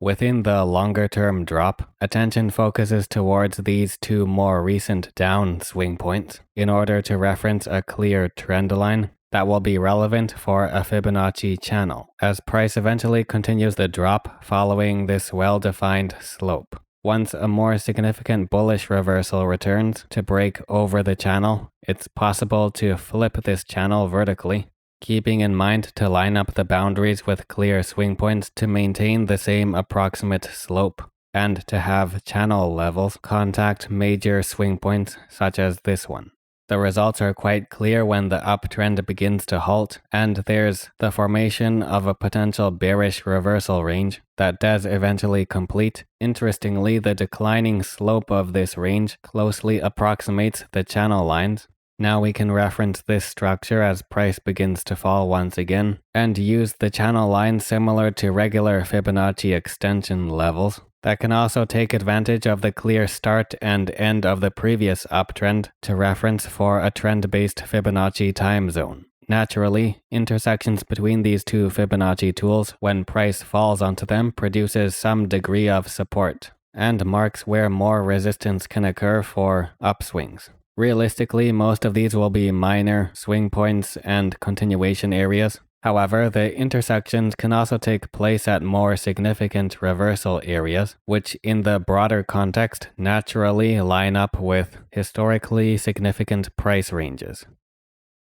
Within the longer-term drop, attention focuses towards these two more recent down swing points in order to reference a clear trend line that will be relevant for a Fibonacci channel, as price eventually continues the drop following this well-defined slope. Once a more significant bullish reversal returns to break over the channel, it's possible to flip this channel vertically, keeping in mind to line up the boundaries with clear swing points to maintain the same approximate slope, and to have channel levels contact major swing points such as this one. The results are quite clear when the uptrend begins to halt, and there's the formation of a potential bearish reversal range that does eventually complete. Interestingly, the declining slope of this range closely approximates the channel lines. Now we can reference this structure as price begins to fall once again, and use the channel line similar to regular Fibonacci extension levels that can also take advantage of the clear start and end of the previous uptrend to reference for a trend-based Fibonacci time zone. Naturally, intersections between these two Fibonacci tools when price falls onto them produces some degree of support, and marks where more resistance can occur for upswings. Realistically, most of these will be minor swing points and continuation areas. However, the intersections can also take place at more significant reversal areas, which in the broader context naturally line up with historically significant price ranges.